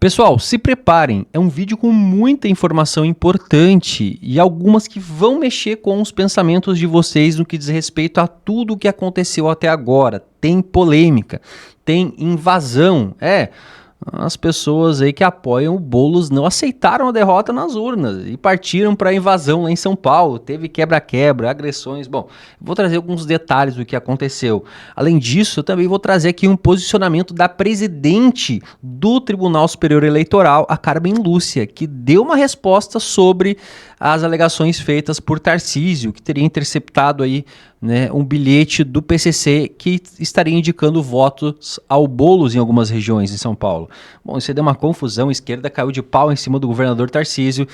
Pessoal, se preparem, é um vídeo com muita informação importante e algumas que vão mexer com os pensamentos de vocês no que diz respeito a tudo o que aconteceu até agora. Tem polêmica, tem invasão, as pessoas aí que apoiam o Boulos não aceitaram a derrota nas urnas e partiram para a invasão lá em São Paulo. Teve quebra-quebra, agressões. Bom, vou trazer alguns detalhes do que aconteceu. Além disso, eu também vou trazer aqui um posicionamento da presidente do Tribunal Superior Eleitoral, a Carmen Lúcia, que deu uma resposta sobre as alegações feitas por Tarcísio, que teria interceptado aí, um bilhete do PCC que estaria indicando votos ao Boulos em algumas regiões em São Paulo. Bom, isso aí deu uma confusão, a esquerda caiu de pau em cima do governador Tarcísio.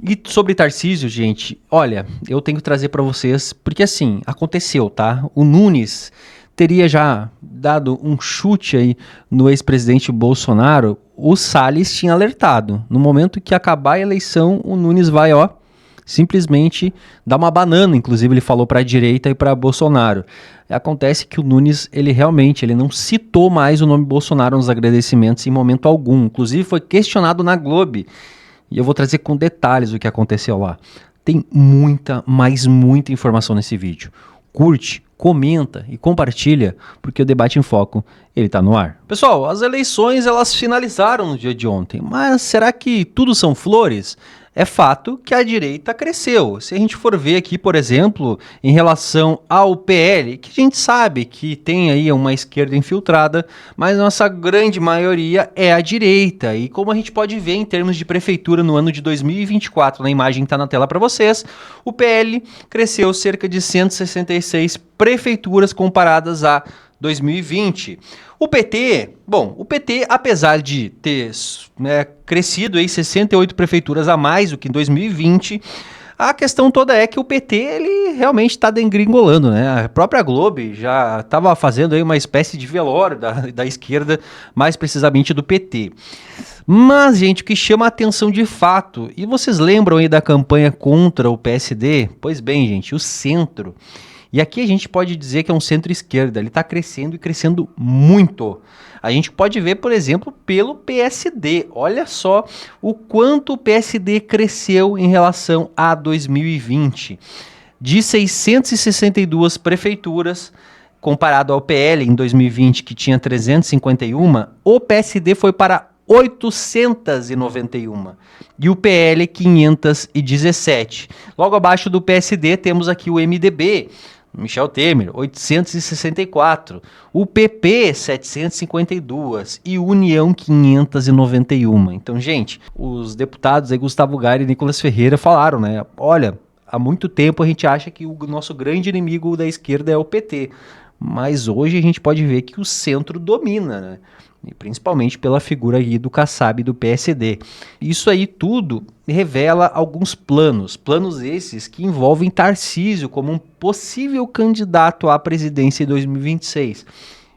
E sobre Tarcísio, gente, olha, eu tenho que trazer para vocês, porque assim, aconteceu, tá? O Nunes teria já dado um chute aí no ex-presidente Bolsonaro. O Salles tinha alertado. No momento que acabar a eleição, o Nunes vai, simplesmente dar uma banana, inclusive ele falou para a direita e para Bolsonaro. Acontece que o Nunes, ele não citou mais o nome Bolsonaro nos agradecimentos em momento algum. Inclusive foi questionado na Globo. E eu vou trazer com detalhes o que aconteceu lá. Tem muita, mas muita informação nesse vídeo. Curte, comenta e compartilha, porque o Debate em Foco, ele tá no ar. Pessoal, as eleições elas finalizaram no dia de ontem, mas será que tudo são flores? É fato que a direita cresceu. Se a gente for ver aqui, por exemplo, em relação ao PL, que a gente sabe que tem aí uma esquerda infiltrada, mas nossa grande maioria é a direita. E como a gente pode ver em termos de prefeitura no ano de 2024, na imagem que está na tela para vocês, o PL cresceu cerca de 166 prefeituras comparadas a 2020. O PT, apesar de ter crescido aí 68 prefeituras a mais do que em 2020, a questão toda é que o PT ele realmente está degringolando, né? A própria Globo já estava fazendo aí uma espécie de velório da esquerda, mais precisamente do PT. Mas, gente, o que chama a atenção de fato, e vocês lembram aí da campanha contra o PSD? Pois bem, gente, o centro. E aqui a gente pode dizer que é um centro-esquerda, ele está crescendo e crescendo muito. A gente pode ver, por exemplo, pelo PSD. Olha só o quanto o PSD cresceu em relação a 2020. De 662 prefeituras, comparado ao PL em 2020, que tinha 351, o PSD foi para 891 e o PL 517. Logo abaixo do PSD temos aqui o MDB, Michel Temer, 864, o PP 752 e União 591. Então, gente, os deputados aí, Gustavo Gayer e Nicolas Ferreira falaram, olha, há muito tempo a gente acha que o nosso grande inimigo da esquerda é o PT, mas hoje a gente pode ver que o centro domina, e principalmente pela figura aí do Kassab do PSD. Isso aí tudo revela alguns planos esses que envolvem Tarcísio como um possível candidato à presidência em 2026.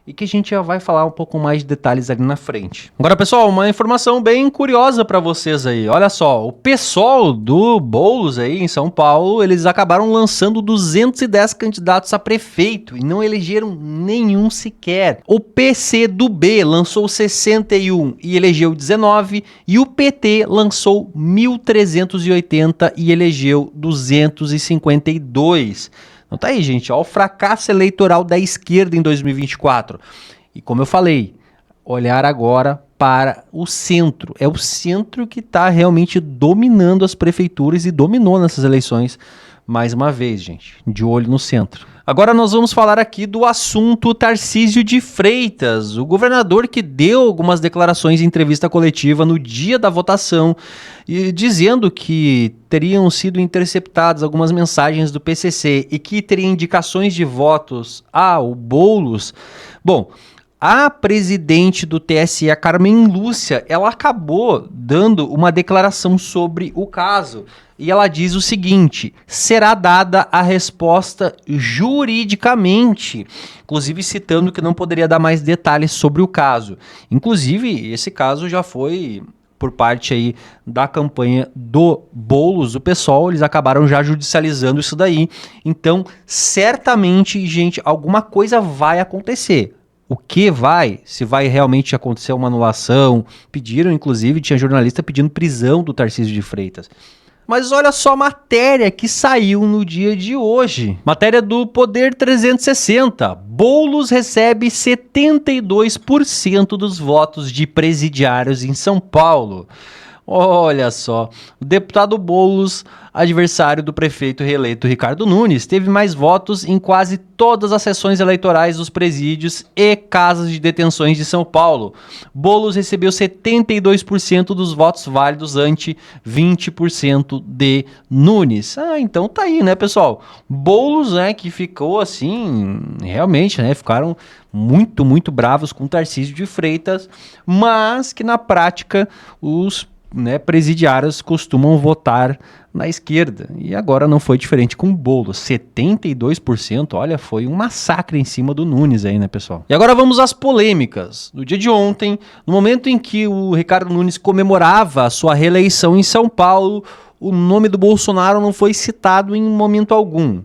E que a gente já vai falar um pouco mais de detalhes ali na frente. Agora, pessoal, uma informação bem curiosa para vocês aí. Olha só, o PSOL do Boulos aí em São Paulo, eles acabaram lançando 210 candidatos a prefeito e não elegeram nenhum sequer. O PCdoB lançou 61 e elegeu 19 e o PT lançou 1.380 e elegeu 252. Então tá aí, gente, o fracasso eleitoral da esquerda em 2024. E como eu falei, olhar agora para o centro. É o centro que está realmente dominando as prefeituras e dominou nessas eleições. Mais uma vez, gente, de olho no centro. Agora nós vamos falar aqui do assunto Tarcísio de Freitas, o governador que deu algumas declarações em entrevista coletiva no dia da votação, e dizendo que teriam sido interceptadas algumas mensagens do PCC e que teria indicações de votos ao Boulos. Bom, a presidente do TSE, a Carmen Lúcia, ela acabou dando uma declaração sobre o caso. E ela diz o seguinte: será dada a resposta juridicamente, inclusive citando que não poderia dar mais detalhes sobre o caso. Inclusive, esse caso já foi por parte aí da campanha do Boulos, do PSOL, eles acabaram já judicializando isso daí. Então, certamente, gente, alguma coisa vai acontecer. o que vai, se vai realmente acontecer uma anulação. Pediram, inclusive, tinha jornalista pedindo prisão do Tarcísio de Freitas. Mas olha só a matéria que saiu no dia de hoje. Matéria do Poder 360. Boulos recebe 72% dos votos de presidiários em São Paulo. Olha só, o deputado Boulos, adversário do prefeito reeleito Ricardo Nunes, teve mais votos em quase todas as sessões eleitorais dos presídios e casas de detenções de São Paulo. Boulos recebeu 72% dos votos válidos ante 20% de Nunes. Então tá aí, né, pessoal? Boulos, né, que ficou assim, realmente, né, ficaram muito bravos com Tarcísio de Freitas, mas que na prática os presidiários costumam votar na esquerda. E agora não foi diferente com o Boulos. 72%, olha, foi um massacre em cima do Nunes aí, né, pessoal? E agora vamos às polêmicas. No dia de ontem, no momento em que o Ricardo Nunes comemorava a sua reeleição em São Paulo, o nome do Bolsonaro não foi citado em momento algum.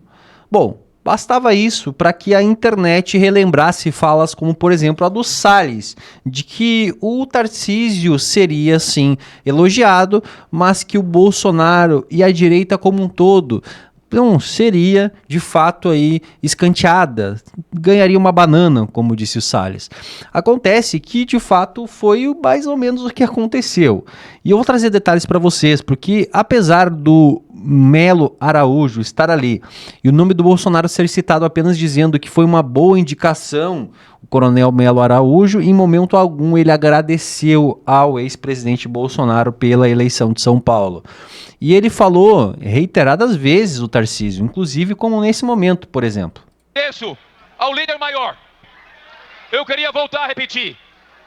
Bom, bastava isso para que a internet relembrasse falas como, por exemplo, a do Salles, de que o Tarcísio seria, sim, elogiado, mas que o Bolsonaro e a direita como um todo não seria, de fato, aí escanteada, ganharia uma banana, como disse o Salles. Acontece que, de fato, foi mais ou menos o que aconteceu. E eu vou trazer detalhes para vocês, porque apesar do Melo Araújo estar ali e o nome do Bolsonaro ser citado apenas dizendo que foi uma boa indicação, o coronel Melo Araújo, em momento algum ele agradeceu ao ex-presidente Bolsonaro pela eleição de São Paulo. E ele falou reiteradas vezes o Tarcísio, inclusive como nesse momento, por exemplo. Agradeço ao líder maior. Eu queria voltar a repetir.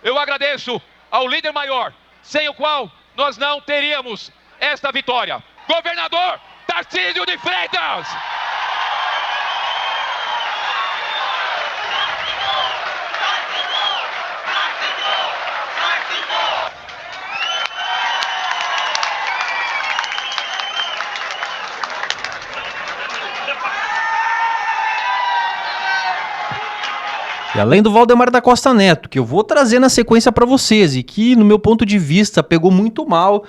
Eu agradeço ao líder maior, sem o qual nós não teríamos esta vitória. Governador Tarcísio de Freitas! E além do Valdemar da Costa Neto, que eu vou trazer na sequência para vocês e que, no meu ponto de vista, pegou muito mal.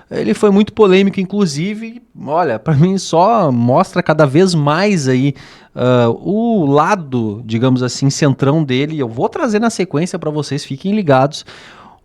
Ele foi muito polêmico, inclusive. Olha, para mim só mostra cada vez mais aí o lado, digamos assim, centrão dele. Eu vou trazer na sequência para vocês, fiquem ligados.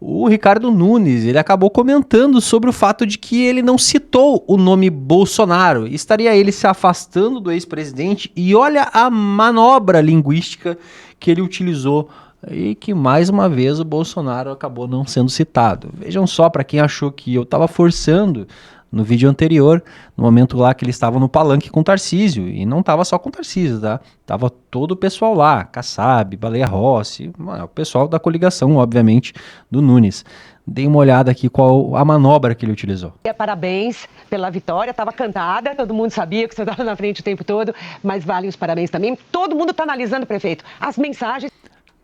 O Ricardo Nunes, ele acabou comentando sobre o fato de que ele não citou o nome Bolsonaro. Estaria ele se afastando do ex-presidente e olha a manobra linguística que ele utilizou e que mais uma vez o Bolsonaro acabou não sendo citado. Vejam só, para quem achou que eu estava forçando no vídeo anterior, no momento lá que ele estava no palanque com o Tarcísio, e não estava só com o Tarcísio, tá? Tava todo o pessoal lá, Kassab, Baleia Rossi, o pessoal da coligação, obviamente, do Nunes. Dei uma olhada aqui qual a manobra que ele utilizou. Parabéns pela vitória, estava cantada, todo mundo sabia que você estava na frente o tempo todo, mas valem os parabéns também. Todo mundo está analisando, prefeito, as mensagens.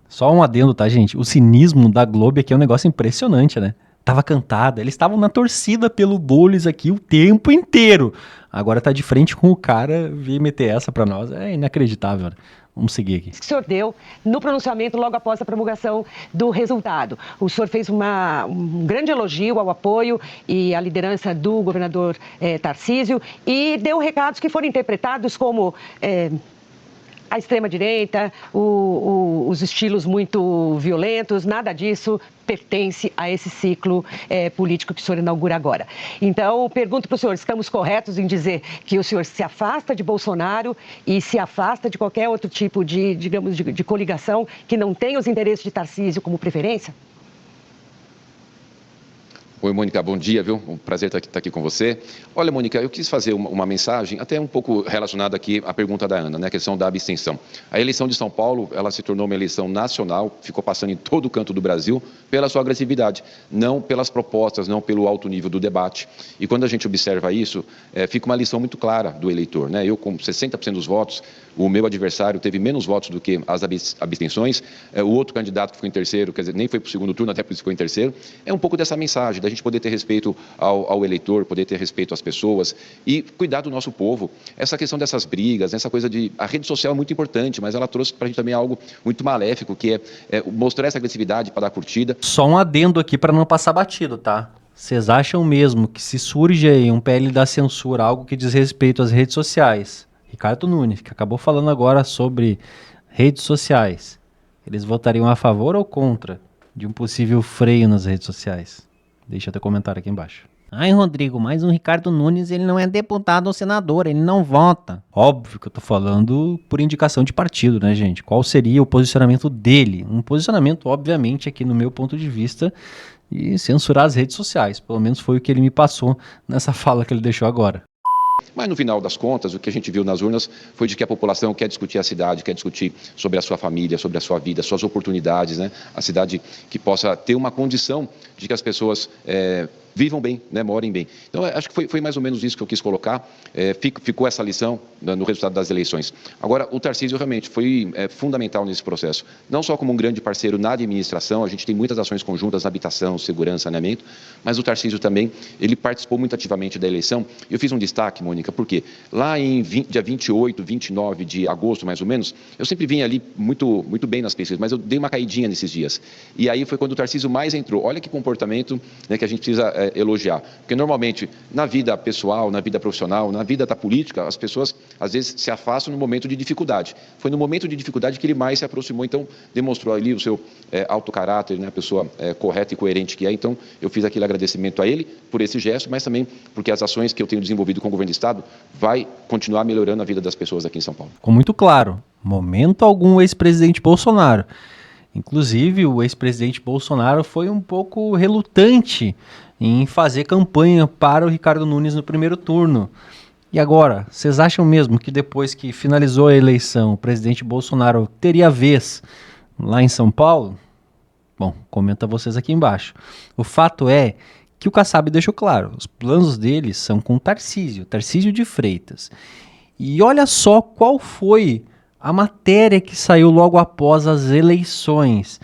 Só um adendo, tá, gente? O cinismo da Globo aqui é um negócio impressionante, né? Tava cantada, eles estavam na torcida pelo Boulos aqui o tempo inteiro. Agora tá de frente com o cara, vir meter essa pra nós, é inacreditável, né? Vamos seguir aqui. Que o senhor deu no pronunciamento logo após a promulgação do resultado. O senhor fez um grande elogio ao apoio e à liderança do governador Tarcísio e deu recados que foram interpretados como a extrema-direita, os estilos muito violentos, nada disso pertence a esse ciclo político que o senhor inaugura agora. Então, pergunto para o senhor, estamos corretos em dizer que o senhor se afasta de Bolsonaro e se afasta de qualquer outro tipo de, digamos, de coligação que não tenha os interesses de Tarcísio como preferência? Oi, Mônica, bom dia, viu? Um prazer estar aqui com você. Olha, Mônica, eu quis fazer uma mensagem até um pouco relacionada aqui à pergunta da Ana, né, a questão da abstenção. A eleição de São Paulo, ela se tornou uma eleição nacional, ficou passando em todo o canto do Brasil pela sua agressividade, não pelas propostas, não pelo alto nível do debate. E quando a gente observa isso, fica uma lição muito clara do eleitor, né? Eu, com 60% dos votos, o meu adversário teve menos votos do que as abstenções, o outro candidato que ficou em terceiro, quer dizer, nem foi para o segundo turno, até por isso ficou em terceiro, é um pouco dessa mensagem, da gente poder ter respeito ao eleitor, poder ter respeito às pessoas e cuidar do nosso povo. Essa questão dessas brigas, essa coisa de... A rede social é muito importante, mas ela trouxe para a gente também algo muito maléfico, que é mostrar essa agressividade para dar curtida. Só um adendo aqui para não passar batido, tá? Vocês acham mesmo que se surge aí um PL da censura, algo que diz respeito às redes sociais, Ricardo Nunes, que acabou falando agora sobre redes sociais, eles votariam a favor ou contra de um possível freio nas redes sociais? Deixa teu comentário aqui embaixo. Ai, Rodrigo, mas o Ricardo Nunes, ele não é deputado ou senador, ele não vota. Óbvio que eu tô falando por indicação de partido, né, gente? Qual seria o posicionamento dele? Um posicionamento, obviamente, aqui no meu ponto de vista, de censurar as redes sociais. Pelo menos foi o que ele me passou nessa fala que ele deixou agora. Mas no final das contas, o que a gente viu nas urnas foi de que a população quer discutir a cidade, quer discutir sobre a sua família, sobre a sua vida, suas oportunidades, né? A cidade que possa ter uma condição de que as pessoas vivam bem, né? Morem bem. Então, acho que foi mais ou menos isso que eu quis colocar. Ficou essa lição no resultado das eleições. Agora, o Tarcísio realmente foi fundamental nesse processo. Não só como um grande parceiro na administração, a gente tem muitas ações conjuntas na habitação, segurança, saneamento, mas o Tarcísio também, ele participou muito ativamente da eleição. Eu fiz um destaque, Mônica, porque lá em dia 28, 29 de agosto, mais ou menos, eu sempre vinha ali muito bem nas pesquisas, mas eu dei uma caidinha nesses dias. E aí foi quando o Tarcísio mais entrou. Olha que comportamento, né, que a gente precisa elogiar. Porque normalmente, na vida pessoal, na vida profissional, na vida da política, as pessoas às vezes se afastam no momento de dificuldade. Foi no momento de dificuldade que ele mais se aproximou, então demonstrou ali o seu alto caráter, né, a pessoa correta e coerente que é. Então eu fiz aquele agradecimento a ele por esse gesto, mas também porque as ações que eu tenho desenvolvido com o governo do Estado vai continuar melhorando a vida das pessoas aqui em São Paulo. Ficou muito claro, momento algum o ex-presidente Bolsonaro. Inclusive, o ex-presidente Bolsonaro foi um pouco relutante em fazer campanha para o Ricardo Nunes no primeiro turno. E agora, vocês acham mesmo que depois que finalizou a eleição, o presidente Bolsonaro teria vez lá em São Paulo? Bom, comenta vocês aqui embaixo. O fato é que o Kassab deixou claro, os planos dele são com Tarcísio de Freitas. E olha só qual foi a matéria que saiu logo após as eleições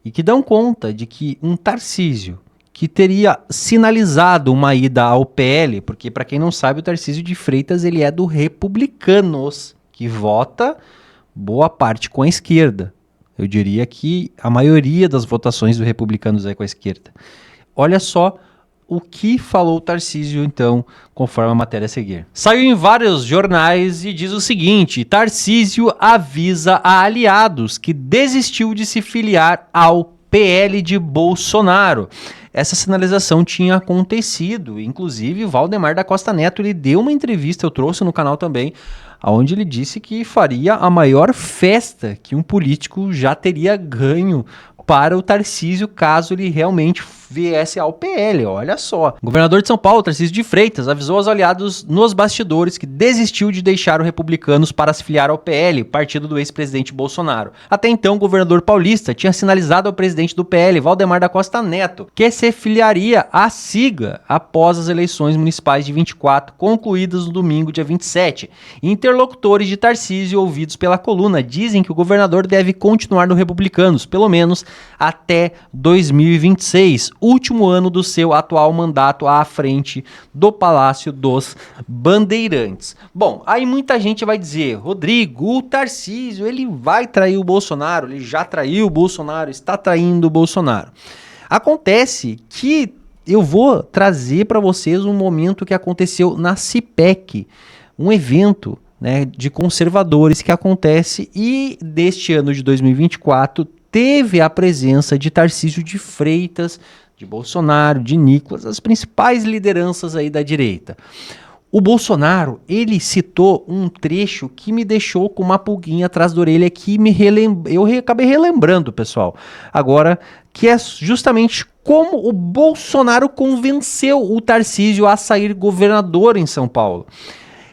e que dão conta de que um Tarcísio que teria sinalizado uma ida ao PL, porque para quem não sabe, o Tarcísio de Freitas ele é do Republicanos, que vota boa parte com a esquerda. Eu diria que a maioria das votações do Republicanos é com a esquerda. Olha só o que falou o Tarcísio, então, conforme a matéria a seguir. Saiu em vários jornais e diz o seguinte: Tarcísio avisa a aliados que desistiu de se filiar ao PL de Bolsonaro. Essa sinalização tinha acontecido, inclusive Valdemar da Costa Neto, ele deu uma entrevista, eu trouxe no canal também, onde ele disse que faria a maior festa que um político já teria ganho para o Tarcísio caso ele realmente viesse ao PL, olha só. O governador de São Paulo, Tarcísio de Freitas, avisou aos aliados nos bastidores que desistiu de deixar o Republicanos para se filiar ao PL, partido do ex-presidente Bolsonaro. Até então, o governador paulista tinha sinalizado ao presidente do PL, Valdemar da Costa Neto, que se filiaria à sigla após as eleições municipais de 24, concluídas no domingo, dia 27. Interlocutores de Tarcísio, ouvidos pela coluna, dizem que o governador deve continuar no Republicanos, pelo menos até 2026, último ano do seu atual mandato à frente do Palácio dos Bandeirantes. Bom, aí muita gente vai dizer, Rodrigo, o Tarcísio, ele vai trair o Bolsonaro, ele já traiu o Bolsonaro, está traindo o Bolsonaro. Acontece que eu vou trazer para vocês um momento que aconteceu na CIPEC, um evento, né, de conservadores que acontece e deste ano de 2024 teve a presença de Tarcísio de Freitas, de Bolsonaro, de Nicolas, as principais lideranças aí da direita. O Bolsonaro, ele citou um trecho que me deixou com uma pulguinha atrás da orelha que eu acabei relembrando, pessoal. Agora, que é justamente como o Bolsonaro convenceu o Tarcísio a sair governador em São Paulo.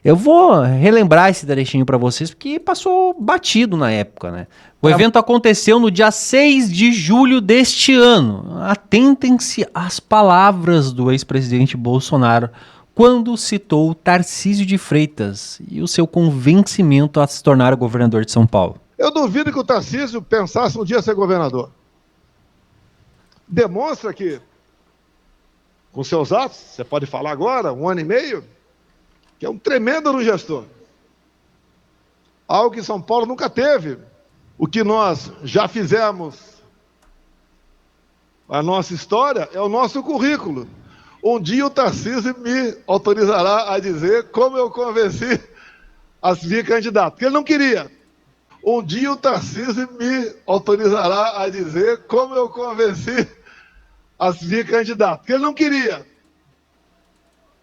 Eu vou relembrar esse trechinho para vocês, porque passou batido na época, né? O evento aconteceu no dia 6 de julho deste ano. Atentem-se às palavras do ex-presidente Bolsonaro quando citou Tarcísio de Freitas e o seu convencimento a se tornar governador de São Paulo. Eu duvido que o Tarcísio pensasse um dia ser governador. Demonstra que com seus atos, você pode falar agora, 1 ano e meio, que é um tremendo gestor. Algo que São Paulo nunca teve. O que nós já fizemos, a nossa história, é o nosso currículo. Um dia o Tarcísio me autorizará a dizer como eu convenci a vir candidato, porque ele não queria. Um dia o Tarcísio me autorizará a dizer como eu convenci a vir candidato, porque ele não queria.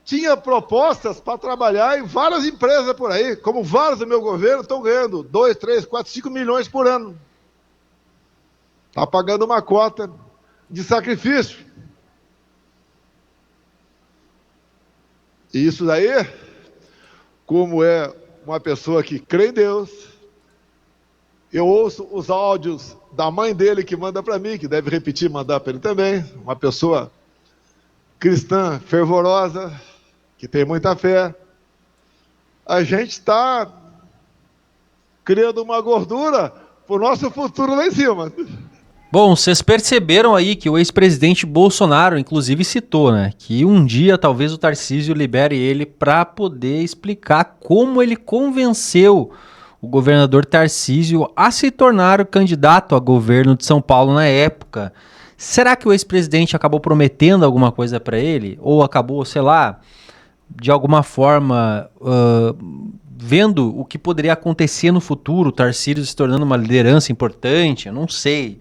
Tinha propostas para trabalhar em várias empresas por aí, como vários do meu governo estão ganhando 2, 3, 4, 5 milhões por ano. Está pagando uma cota de sacrifício. E isso daí, como é uma pessoa que crê em Deus, eu ouço os áudios da mãe dele que manda para mim, que deve repetir, mandar para ele também, uma pessoa cristã, fervorosa, que tem muita fé. A gente está criando uma gordura para o nosso futuro lá em cima. Bom, vocês perceberam aí que o ex-presidente Bolsonaro, inclusive, citou, né? Que um dia talvez o Tarcísio libere ele para poder explicar como ele convenceu o governador Tarcísio a se tornar o candidato a governo de São Paulo na época. Será que o ex-presidente acabou prometendo alguma coisa para ele? Ou acabou, sei lá, de alguma forma vendo o que poderia acontecer no futuro, o Tarcísio se tornando uma liderança importante? Eu não sei.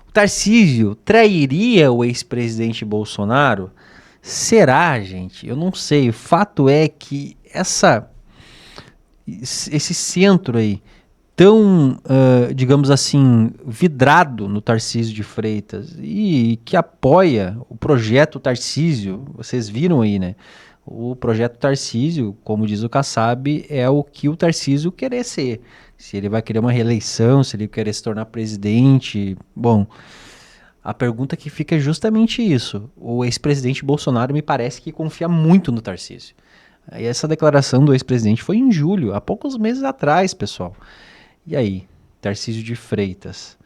O Tarcísio trairia o ex-presidente Bolsonaro? Será, gente? Eu não sei. O fato é que esse centro aí, tão, digamos assim, vidrado no Tarcísio de Freitas e que apoia o projeto Tarcísio, vocês viram aí, né? O projeto Tarcísio, como diz o Kassab, é o que o Tarcísio querer ser. Se ele vai querer uma reeleição, se ele querer se tornar presidente. Bom, a pergunta que fica é justamente isso. O ex-presidente Bolsonaro me parece que confia muito no Tarcísio. E essa declaração do ex-presidente foi em julho, há poucos meses atrás, pessoal. E aí, Tarcísio de Freitas?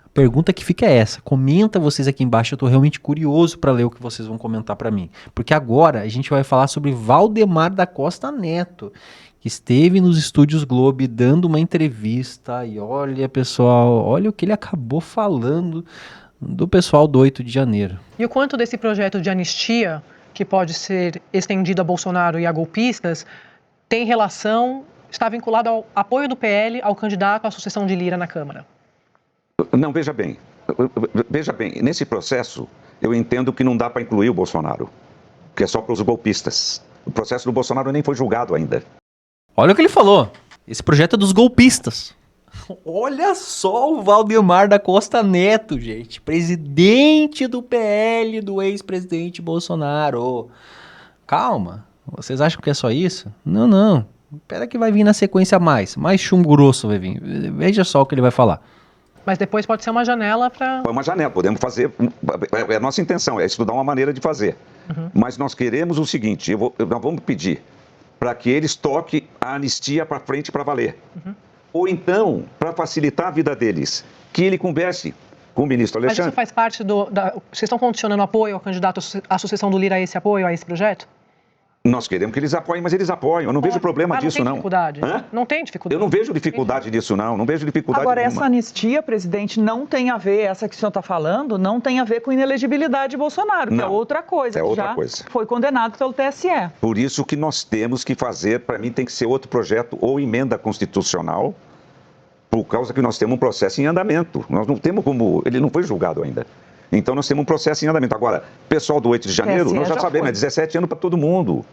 A pergunta que fica é essa. Comenta vocês aqui embaixo, eu estou realmente curioso para ler o que vocês vão comentar para mim. Porque agora a gente vai falar sobre Valdemar da Costa Neto, que esteve nos estúdios Globo dando uma entrevista. E olha, pessoal, olha o que ele acabou falando do pessoal do 8 de janeiro. E o quanto desse projeto de anistia, que pode ser estendido a Bolsonaro e a golpistas, tem relação, está vinculado ao apoio do PL ao candidato à sucessão de Lira na Câmara? Não, veja bem, nesse processo eu entendo que não dá para incluir o Bolsonaro, que é só para os golpistas. O processo do Bolsonaro nem foi julgado ainda. Olha o que ele falou, esse projeto é dos golpistas. Olha só o Valdemar da Costa Neto, gente, presidente do PL do ex-presidente Bolsonaro. Calma, vocês acham que é só isso? Não, espera que vai vir na sequência mais chumbo grosso vai vir, veja só o que ele vai falar. Mas depois pode ser uma janela para... É uma janela, podemos fazer, é a nossa intenção, é estudar uma maneira de fazer. Uhum. Mas nós queremos o seguinte, nós vamos pedir para que eles toquem a anistia para frente para valer. Uhum. Ou então, para facilitar a vida deles, que ele converse com o ministro Alexandre. Mas isso faz parte vocês estão condicionando apoio ao candidato à sucessão do Lira a esse apoio, a esse projeto? Nós queremos que eles apoiem, mas eles apoiam. Eu não vejo problema disso, não. Não tem dificuldade. Eu não vejo dificuldade disso, não. Não vejo dificuldade Agora, nenhuma. essa anistia, presidente, não tem a ver, essa que o senhor está falando, não tem a ver com inelegibilidade de Bolsonaro, que é outra coisa. É outra já coisa. Foi condenado pelo TSE. Por isso que nós temos que fazer, para mim tem que ser outro projeto ou emenda constitucional, por causa que nós temos um processo em andamento. Nós não temos como... Ele não foi julgado ainda. Então nós temos um processo em andamento. Agora, pessoal do 8 de janeiro, nós já sabemos, é 17 anos para todo mundo.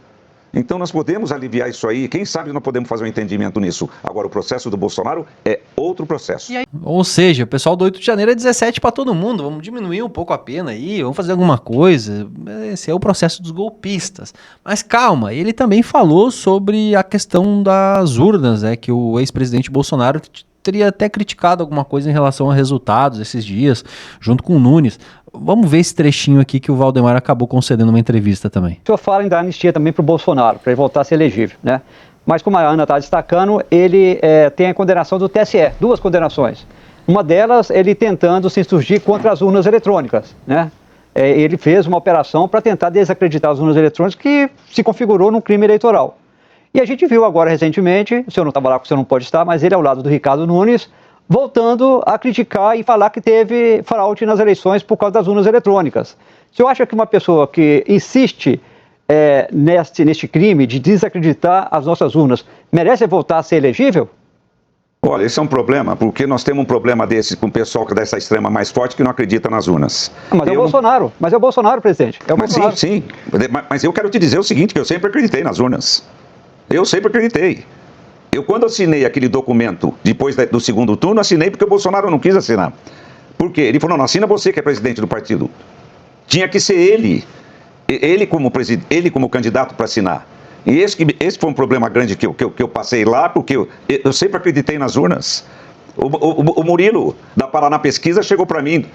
Então nós podemos aliviar isso aí, quem sabe nós podemos fazer um entendimento nisso. Agora o processo do Bolsonaro é outro processo. Ou seja, o pessoal do 8 de janeiro é 17 para todo mundo, vamos diminuir um pouco a pena aí, vamos fazer alguma coisa. Esse é o processo dos golpistas. Mas calma, ele também falou sobre a questão das urnas, né, que o ex-presidente Bolsonaro teria até criticado alguma coisa em relação a resultados esses dias, junto com o Nunes. Vamos ver esse trechinho aqui que o Valdemar acabou concedendo uma entrevista também. O senhor fala em dar anistia também para o Bolsonaro, para ele voltar a ser elegível, né? Mas como a Ana está destacando, ele tem a condenação do TSE, 2 condenações. Uma delas, ele tentando se insurgir contra as urnas eletrônicas, né? ele fez uma operação para tentar desacreditar as urnas eletrônicas que se configurou num crime eleitoral. E a gente viu agora recentemente, o senhor não estava lá porque o senhor não pode estar, mas ele ao lado do Ricardo Nunes, voltando a criticar e falar que teve fraude nas eleições por causa das urnas eletrônicas. O senhor acha que uma pessoa que insiste neste crime de desacreditar as nossas urnas merece voltar a ser elegível? Olha, esse é um problema, porque nós temos um problema desse com o pessoal dessa extrema mais forte que não acredita nas urnas. Mas é o Bolsonaro, presidente. É o Bolsonaro. Sim, mas eu quero te dizer o seguinte, que eu sempre acreditei nas urnas. Eu sempre acreditei. Quando assinei aquele documento, depois do segundo turno, assinei porque o Bolsonaro não quis assinar. Por quê? Ele falou, não, assina você que é presidente do partido. Tinha que ser ele como candidato para assinar. E esse foi um problema grande que eu passei lá, porque eu sempre acreditei nas urnas. O Murilo, da Paraná Pesquisa, chegou para mim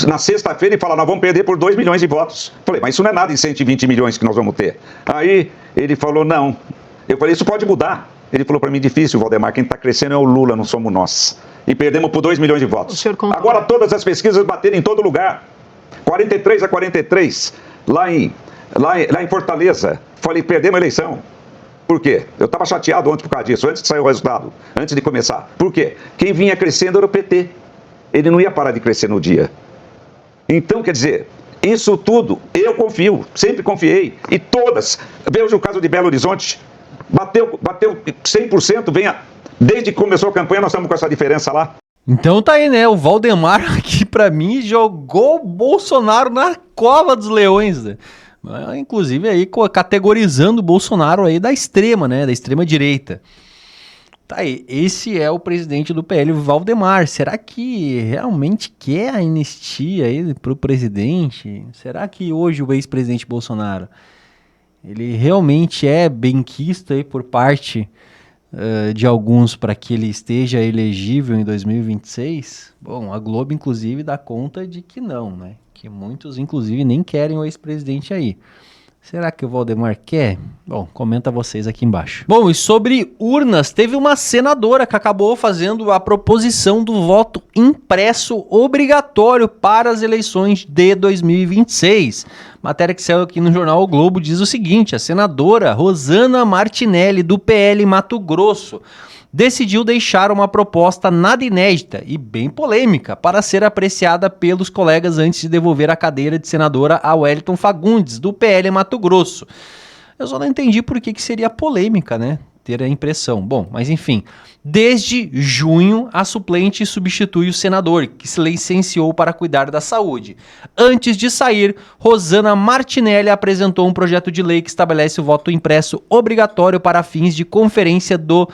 na sexta-feira e falou, nós vamos perder por 2 milhões de votos. Falei, mas isso não é nada em 120 milhões que nós vamos ter. Aí ele falou, não. Eu falei, isso pode mudar. Ele falou para mim, difícil, Valdemar, quem está crescendo é o Lula, não somos nós. E perdemos por 2 milhões de votos. Agora todas as pesquisas bateram em todo lugar. 43-43, lá em Fortaleza. Falei, perdemos a eleição. Por quê? Eu estava chateado ontem por causa disso, antes de sair o resultado, antes de começar. Por quê? Quem vinha crescendo era o PT. Ele não ia parar de crescer no dia. Então, quer dizer, isso tudo, eu confio, sempre confiei. E todas, veja o caso de Belo Horizonte, bateu 100%, desde que começou a campanha nós estamos com essa diferença lá. Então tá aí, né? O Valdemar aqui pra mim jogou o Bolsonaro na cova dos leões, né? Inclusive aí categorizando o Bolsonaro aí da extrema, né? Da extrema direita. Tá aí, esse é o presidente do PL, Valdemar. Será que realmente quer a anistia aí pro presidente? Será que hoje o ex-presidente Bolsonaro, ele realmente é benquista aí por parte de alguns para que ele esteja elegível em 2026? Bom, a Globo inclusive dá conta de que não, né? Que muitos inclusive nem querem o ex-presidente aí. Será que o Valdemar quer? Bom, comenta vocês aqui embaixo. Bom, e sobre urnas, teve uma senadora que acabou fazendo a proposição do voto impresso obrigatório para as eleições de 2026. Matéria que saiu aqui no jornal O Globo diz o seguinte: a senadora Rosana Martinelli, do PL Mato Grosso, decidiu deixar uma proposta nada inédita e bem polêmica para ser apreciada pelos colegas antes de devolver a cadeira de senadora a Wellington Fagundes, do PL Mato Grosso. Eu só não entendi por que seria polêmica, né? Ter a impressão. Bom, mas enfim. Desde junho, a suplente substitui o senador, que se licenciou para cuidar da saúde. Antes de sair, Rosana Martinelli apresentou um projeto de lei que estabelece o voto impresso obrigatório para fins de conferência do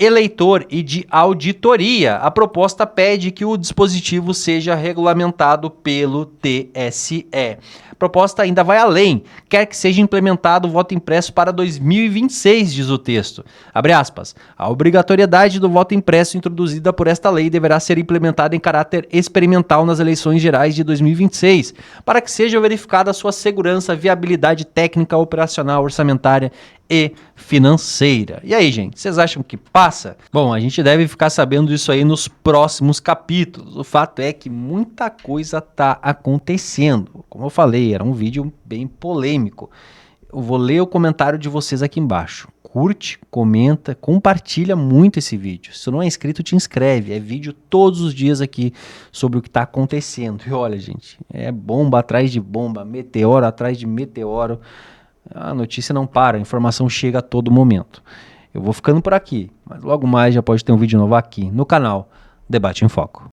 eleitor e de auditoria. A proposta pede que o dispositivo seja regulamentado pelo TSE. A proposta ainda vai além, quer que seja implementado o voto impresso para 2026, diz o texto. Abre aspas. A obrigatoriedade do voto impresso introduzida por esta lei deverá ser implementada em caráter experimental nas eleições gerais de 2026, para que seja verificada sua segurança, viabilidade técnica, operacional, orçamentária e financeira. E aí, gente, vocês acham que passa? Bom, a gente deve ficar sabendo disso aí nos próximos capítulos. O fato é que muita coisa tá acontecendo. Como eu falei, era um vídeo bem polêmico. Eu vou ler o comentário de vocês aqui embaixo. Curte, comenta, compartilha muito esse vídeo. Se não é inscrito, te inscreve. É vídeo todos os dias aqui sobre o que tá acontecendo. E olha, gente, é bomba atrás de bomba, meteoro atrás de meteoro. A notícia não para, a informação chega a todo momento. Eu vou ficando por aqui, mas logo mais já pode ter um vídeo novo aqui no canal Debate em Foco.